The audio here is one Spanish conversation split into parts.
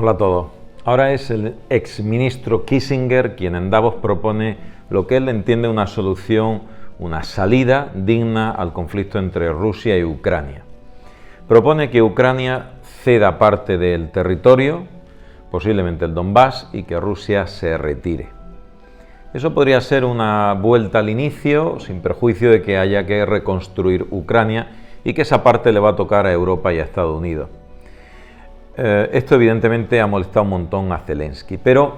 Hola a todos. Ahora es el exministro Kissinger quien en Davos propone lo que él entiende una solución, una salida digna al conflicto entre Rusia y Ucrania. Propone que Ucrania ceda parte del territorio, posiblemente el Donbass, y que Rusia se retire. Eso podría ser una vuelta al inicio, sin perjuicio de que haya que reconstruir Ucrania y que esa parte le va a tocar a Europa y a Estados Unidos. Esto evidentemente ha molestado un montón a Zelensky, pero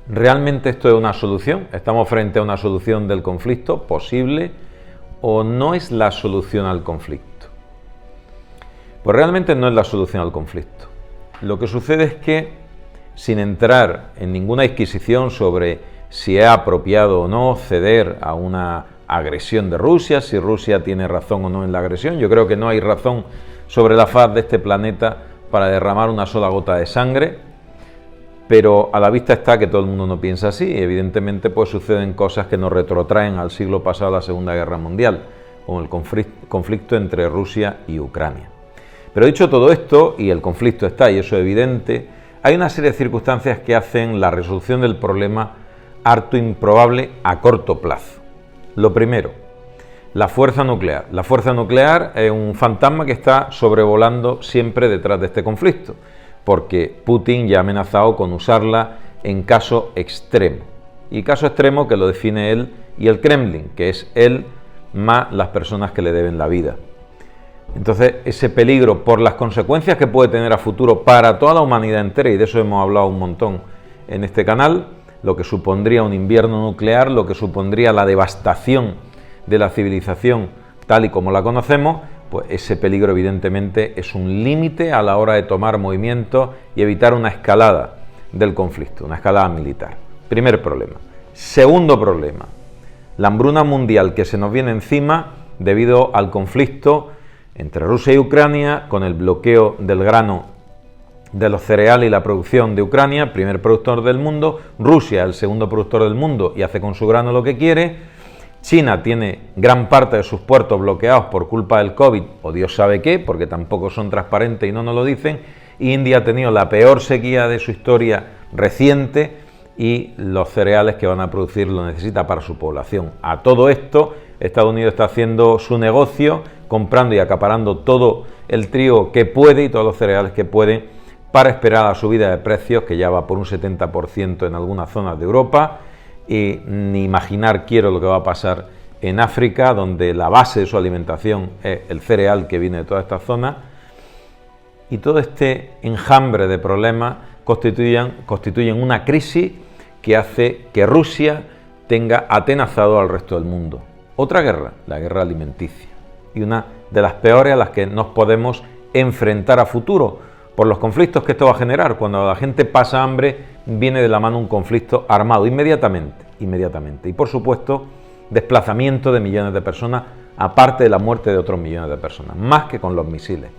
¿realmente esto es una solución? ¿Estamos frente a una solución del conflicto posible o no es la solución al conflicto? Pues realmente no es la solución al conflicto. Lo que sucede es que, sin entrar en ninguna disquisición sobre si es apropiado o no ceder a una agresión de Rusia, si Rusia tiene razón o no en la agresión, yo creo que no hay razón sobre la faz de este planeta para derramar una sola gota de sangre, pero a la vista está que todo el mundo no piensa así, y evidentemente pues suceden cosas que nos retrotraen al siglo pasado, a la Segunda Guerra Mundial, como el conflicto entre Rusia y Ucrania. Pero dicho todo esto, y el conflicto está, y eso es evidente, hay una serie de circunstancias que hacen la resolución del problema harto improbable a corto plazo. Lo primero, la fuerza nuclear. La fuerza nuclear es un fantasma que está sobrevolando siempre detrás de este conflicto, porque Putin ya ha amenazado con usarla en caso extremo. Y caso extremo que lo define él y el Kremlin, que es él más las personas que le deben la vida. Entonces, ese peligro por las consecuencias que puede tener a futuro para toda la humanidad entera, y de eso hemos hablado un montón en este canal, lo que supondría un invierno nuclear, lo que supondría la devastación de la civilización tal y como la conocemos, pues ese peligro evidentemente es un límite a la hora de tomar movimientos y evitar una escalada del conflicto, una escalada militar. Primer problema. Segundo problema, la hambruna mundial que se nos viene encima debido al conflicto entre Rusia y Ucrania, con el bloqueo del grano, de los cereales y la producción de Ucrania, primer productor del mundo, Rusia el segundo productor del mundo y hace con su grano lo que quiere. China tiene gran parte de sus puertos bloqueados por culpa del COVID, o Dios sabe qué, porque tampoco son transparentes y no nos lo dicen. India ha tenido la peor sequía de su historia reciente y los cereales que van a producir lo necesita para su población. A todo esto, Estados Unidos está haciendo su negocio, comprando y acaparando todo el trigo que puede y todos los cereales que puede para esperar a la subida de precios, que ya va por un 70% en algunas zonas de Europa. Y ni imaginar quiero lo que va a pasar en África, donde la base de su alimentación es el cereal que viene de toda esta zona. Y todo este enjambre de problemas constituyen una crisis que hace que Rusia tenga atenazado al resto del mundo. Otra guerra, la guerra alimenticia, y una de las peores a las que nos podemos enfrentar a futuro, por los conflictos que esto va a generar. Cuando la gente pasa hambre, viene de la mano un conflicto armado inmediatamente. Y por supuesto, desplazamiento de millones de personas, aparte de la muerte de otros millones de personas, más que con los misiles.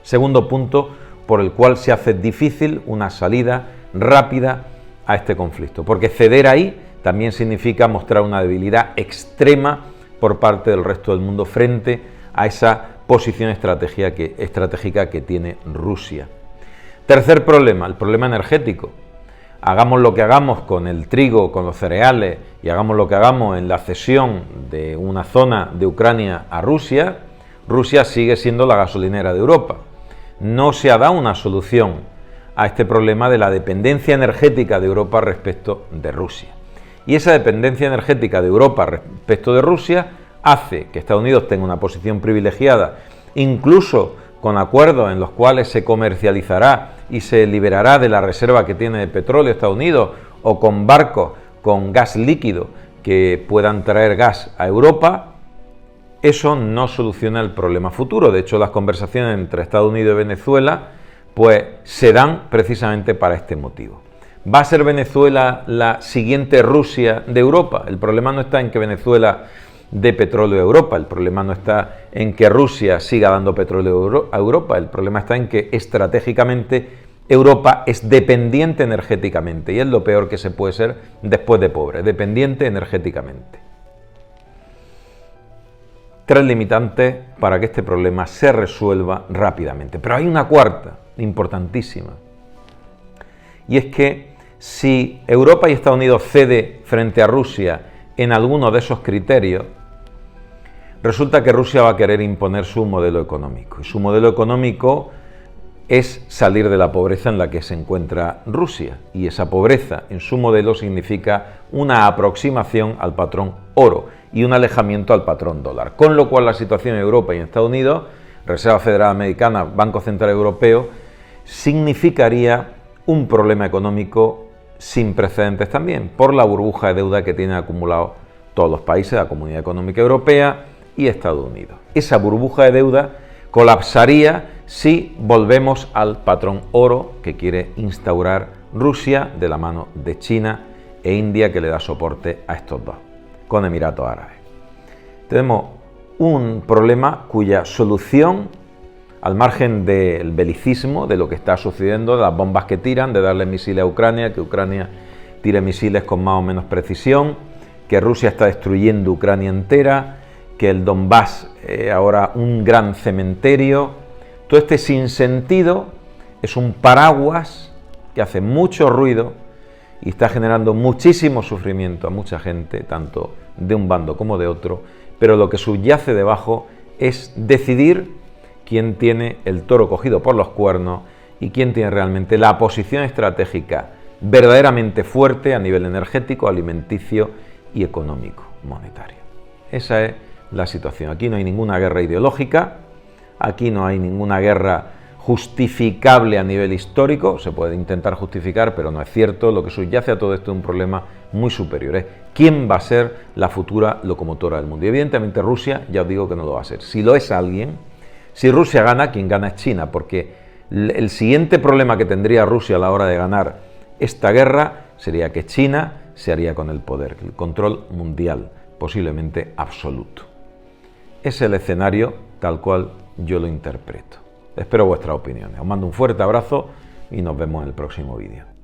Segundo punto por el cual se hace difícil una salida rápida a este conflicto, porque ceder ahí también significa mostrar una debilidad extrema por parte del resto del mundo frente a esa posición estratégica que tiene Rusia. Tercer problema, el problema energético. Hagamos lo que hagamos con el trigo, con los cereales, y hagamos lo que hagamos en la cesión de una zona de Ucrania a Rusia, Rusia sigue siendo la gasolinera de Europa. No se ha dado una solución a este problema de la dependencia energética de Europa respecto de Rusia. Y esa dependencia energética de Europa respecto de Rusia hace que Estados Unidos tenga una posición privilegiada, incluso con acuerdos en los cuales se comercializará y se liberará de la reserva que tiene de petróleo Estados Unidos, o con barcos con gas líquido que puedan traer gas a Europa. Eso no soluciona el problema futuro. De hecho, las conversaciones entre Estados Unidos y Venezuela pues se dan precisamente para este motivo. ¿Va a ser Venezuela la siguiente Rusia de Europa? El problema no está en que Venezuela dé petróleo a Europa, el problema no está en que Rusia siga dando petróleo a Europa, el problema está en que estratégicamente Europa es dependiente energéticamente, y es lo peor que se puede ser después de pobre, dependiente energéticamente. Tres limitantes para que este problema se resuelva rápidamente. Pero hay una cuarta, importantísima, y es que si Europa y Estados Unidos cede frente a Rusia en alguno de esos criterios, resulta que Rusia va a querer imponer su modelo económico. Y su modelo económico es salir de la pobreza en la que se encuentra Rusia. Y esa pobreza en su modelo significa una aproximación al patrón oro y un alejamiento al patrón dólar. Con lo cual la situación en Europa y en Estados Unidos, Reserva Federal Americana, Banco Central Europeo, significaría un problema económico sin precedentes también, por la burbuja de deuda que tienen acumulado todos los países de la Comunidad Económica Europea y Estados Unidos. Esa burbuja de deuda colapsaría si volvemos al patrón oro que quiere instaurar Rusia de la mano de China e India, que le da soporte a estos dos, con Emiratos Árabes. Tenemos un problema cuya solución, al margen del belicismo, de lo que está sucediendo, de las bombas que tiran, de darle misiles a Ucrania, que Ucrania tire misiles con más o menos precisión, que Rusia está destruyendo Ucrania entera, que el Donbass ahora un gran cementerio. Todo este sinsentido es un paraguas que hace mucho ruido y está generando muchísimo sufrimiento a mucha gente, tanto de un bando como de otro, pero lo que subyace debajo es decidir quién tiene el toro cogido por los cuernos y quién tiene realmente la posición estratégica verdaderamente fuerte a nivel energético, alimenticio y económico, monetario. Esa es la situación. Aquí no hay ninguna guerra ideológica, aquí no hay ninguna guerra justificable a nivel histórico, se puede intentar justificar, pero no es cierto. Lo que subyace a todo esto es un problema muy superior, es quién va a ser la futura locomotora del mundo. Y evidentemente Rusia, ya os digo que no lo va a ser. Si lo es alguien, si Rusia gana, quien gana es China, porque el siguiente problema que tendría Rusia a la hora de ganar esta guerra sería que China se haría con el poder, el control mundial, posiblemente absoluto. Es el escenario tal cual yo lo interpreto. Espero vuestras opiniones. Os mando un fuerte abrazo y nos vemos en el próximo vídeo.